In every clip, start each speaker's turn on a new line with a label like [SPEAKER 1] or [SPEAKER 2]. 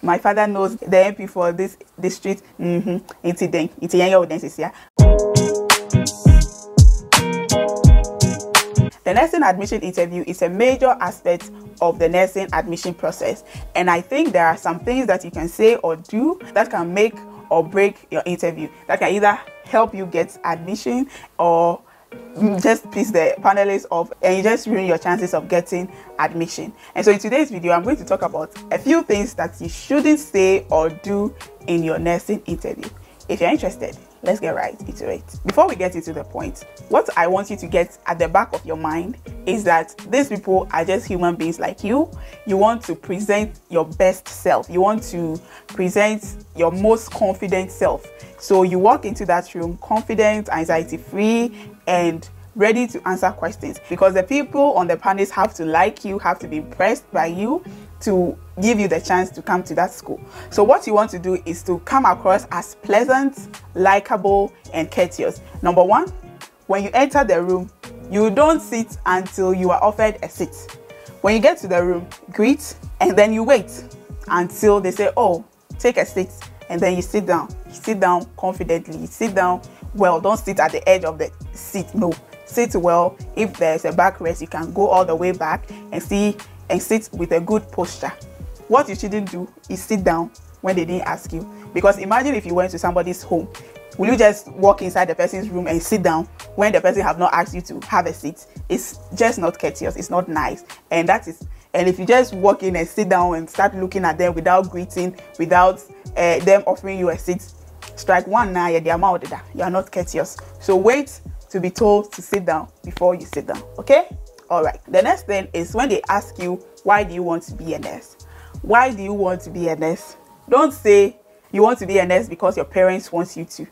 [SPEAKER 1] My father knows the MP for this district. It's yeah. The nursing admission interview is a major aspect of the nursing admission process, and I think there are some things that you can say or do that can make or break your interview, that can either help you get admission or just piss the panelists off and you just ruin your chances of getting admission. And so in today's video, I'm going to talk about a few things that you shouldn't say or do in your nursing interview. If you're interested, let's get right into it. Before we get into the point, what I want you to get at the back of your mind is that these people are just human beings like you. You want to present your best self. You want to present your most confident self. So you walk into that room confident, anxiety-free, and ready to answer questions, because the people on the panels have to like you, have to be impressed by you to give you the chance to come to that school. So what you want to do is to come across as pleasant, likable, and courteous. Number one, when you enter the room, you don't sit until you are offered a seat. When you get to the room, greet, and then you wait until they say, oh, take a seat, and then you sit down. You sit down confidently. You sit down well. Don't sit at the edge of the seat. No, sit well. If there's a backrest, you can go all the way back and sit with a good posture. What you shouldn't do is sit down when they didn't ask you, because imagine if you went to somebody's home, will you just walk inside the person's room and sit down when the person have not asked you to have a seat? It's just not courteous. It's not nice. And if you just walk in and sit down and start looking at them without greeting, without them offering you a seat, strike one now, you are not courteous. So wait to be told to sit down before you sit down. Okay? All right. The next thing is when they ask you, why do you want to be a nurse? Why do you want to be a nurse? Don't say you want to be a nurse because your parents want you to.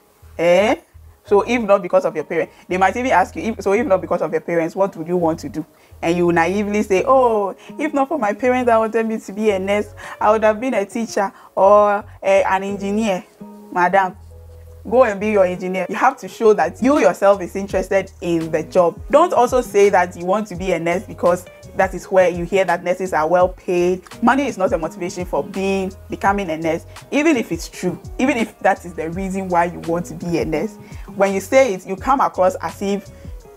[SPEAKER 1] So if not because of your parents, they might even ask you, if not because of your parents, what would you want to do? And you naively say, oh, if not for my parents that wanted me to be a nurse, I would have been a teacher or an engineer. Madam, go and be your engineer. You have to show that you yourself is interested in the job. Don't also say that you want to be a nurse because that is where you hear that nurses are well paid. Money is not a motivation for becoming a nurse, even if it's true, even if that is the reason why you want to be a nurse. When you say it, you come across as if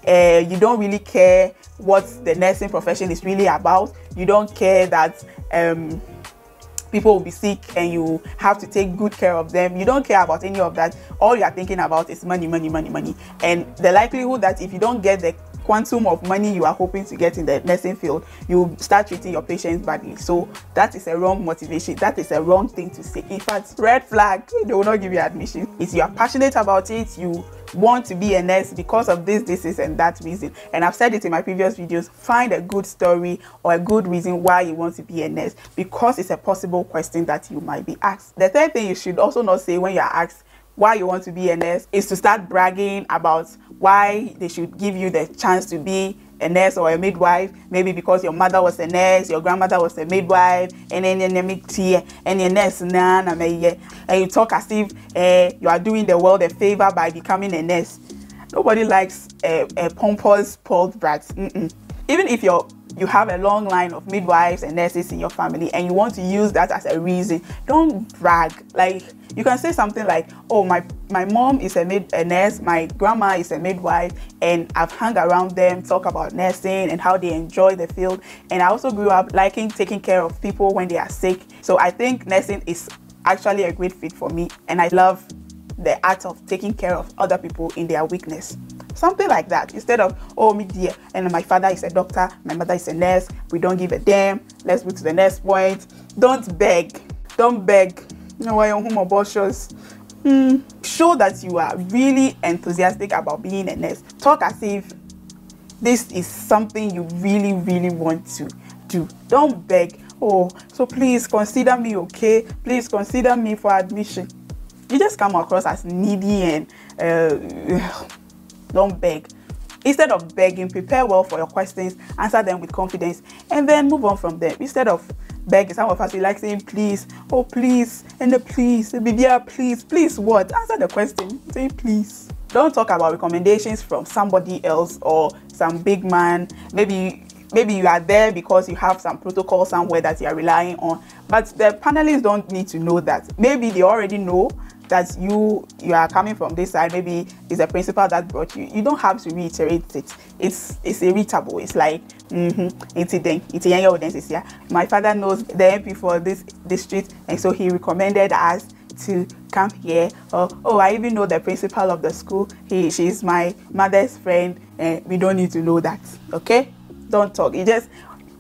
[SPEAKER 1] you don't really care what the nursing profession is really about. You don't care that people will be sick and you have to take good care of them. You don't care about any of that. All you are thinking about is money, money, money, money. And the likelihood that if you don't get the quantum of money you are hoping to get in the nursing field, you start treating your patients badly. So that is a wrong motivation. That is a wrong thing to say. In fact, red flag, they will not give you admission. If you are passionate about it, you want to be a nurse because of this and that reason, and I've said it in my previous videos, find a good story or a good reason why you want to be a nurse, because it's a possible question that you might be asked. The third thing you should also not say when you are asked why you want to be a nurse is to start bragging about why they should give you the chance to be a nurse or a midwife. Maybe because your mother was a nurse, your grandmother was a midwife, and then you're nurse, and you talk as if you are doing the world a favor by becoming a nurse. Nobody likes a pompous, spoiled brat. Even if you have a long line of midwives and nurses in your family and you want to use that as a reason, don't brag. Like, you can say something like, oh, my mom is a nurse, my grandma is a midwife, and I've hung around them, talk about nursing and how they enjoy the field, and I also grew up liking taking care of people when they are sick. So I think nursing is actually a great fit for me, and I love the art of taking care of other people in their weakness. Something like that, instead of, oh, me dear, and my father is a doctor, my mother is a nurse, we don't give a damn, let's move to the next point. Don't beg. You know why you're homobocious. Show that you are really enthusiastic about being a nurse. Talk as if this is something you really, really want to do. Don't beg. Oh, so please consider me, okay? Please consider me for admission. You just come across as needy and don't beg. Instead of begging, prepare well for your questions, answer them with confidence, and then move on from there. Instead of begging, some of us we like saying please, oh please, and the please, baby, please what? Answer the question, say please. Don't talk about recommendations from somebody else or some big man. Maybe maybe you are there because you have some protocol somewhere that you are relying on, but the panelists don't need to know that. Maybe they already know that you are coming from this side. Maybe it's a principal that brought you. You don't have to reiterate it. It's irritable. It's like my father knows the MP for this district, and so he recommended us to come here. Or, oh, I even know the principal of the school. She's my mother's friend, and we don't need to know that. Okay, don't talk. You just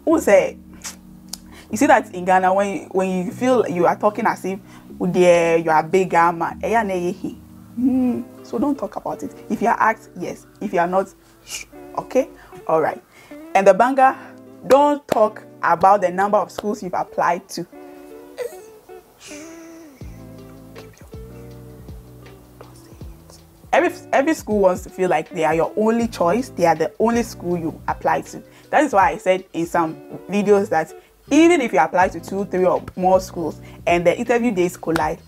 [SPEAKER 1] who say. You see that in Ghana, when you feel you are talking as if you are a big man, so don't talk about it. If you are asked, yes. If you are not, okay, all right. And the banger, don't talk about the number of schools you've applied to. Every school wants to feel like they are your only choice. They are the only school you apply to. That is why I said in some videos that even if you apply to 2, 3 or more schools and the interview days collide,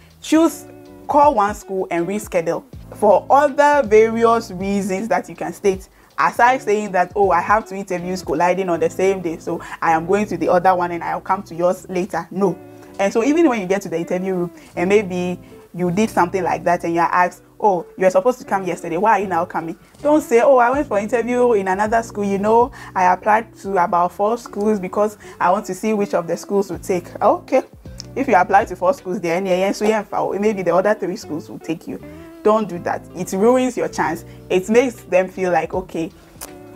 [SPEAKER 1] call one school and reschedule for other various reasons that you can state. Aside saying that, oh, I have 2 interviews colliding on the same day, so I am going to the other one and I'll come to yours later. No. And so even when you get to the interview room and maybe you did something like that and you're asked, oh, you were supposed to come yesterday, why are you now coming? Don't say, oh, I went for an interview in another school. You know, I applied to about 4 schools because I want to see which of the schools will take. Okay. If you apply to 4 schools, then maybe the other 3 schools will take you. Don't do that. It ruins your chance. It makes them feel like, okay,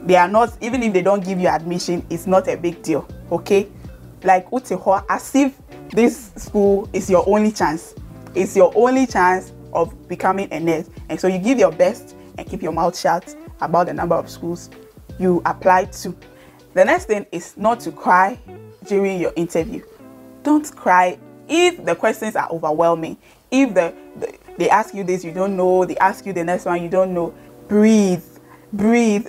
[SPEAKER 1] they are not, even if they don't give you admission, it's not a big deal. Okay? Like, as if this school is your only chance. It's your only chance of becoming a nurse, and so you give your best and keep your mouth shut about the number of schools you applied to. The next thing is not to cry during your interview. Don't cry if the questions are overwhelming. If they ask you this, you don't know, they ask you the next one, you don't know. Breathe.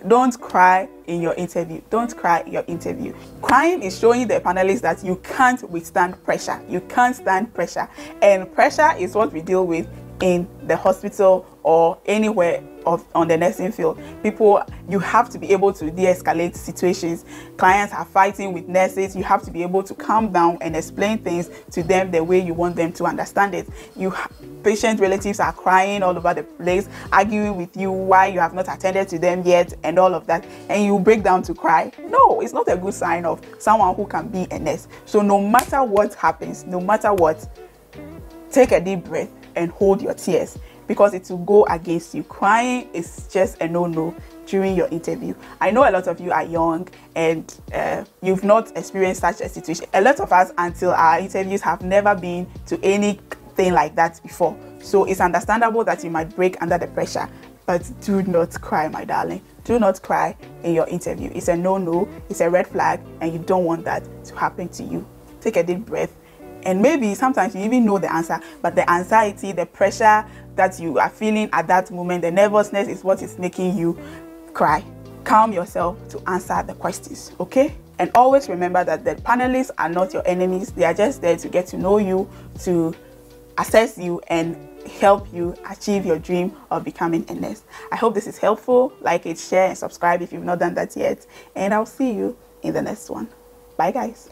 [SPEAKER 1] Don't cry in your interview. Don't cry in your interview. Crying is showing the panelists that you can't withstand pressure. You can't stand pressure, and pressure is what we deal with in the hospital or anywhere on the nursing field. You have to be able to de-escalate situations. Clients are fighting with nurses. You have to be able to calm down and explain things to them the way you want them to understand it. Patient relatives are crying all over the place, arguing with you why you have not attended to them yet and all of that, and you break down to cry. No, it's not a good sign of someone who can be a nurse. So no matter what happens, no matter what, take a deep breath and hold your tears, because it will go against you. Crying is just a no-no during your interview. I know a lot of you are young and you've not experienced such a situation. A lot of us, until our interviews, have never been to anything like that before. So it's understandable that you might break under the pressure, but do not cry, my darling. Do not cry in your interview. It's a no-no, it's a red flag, and you don't want that to happen to you. Take a deep breath. And maybe sometimes you even know the answer, but the anxiety, the pressure that you are feeling at that moment, the nervousness is what is making you cry. Calm yourself to answer the questions, okay? And always remember that the panelists are not your enemies. They are just there to get to know you, to assess you, and help you achieve your dream of becoming a nurse. I hope this is helpful. Like it, share, and subscribe if you've not done that yet. And I'll see you in the next one. Bye, guys.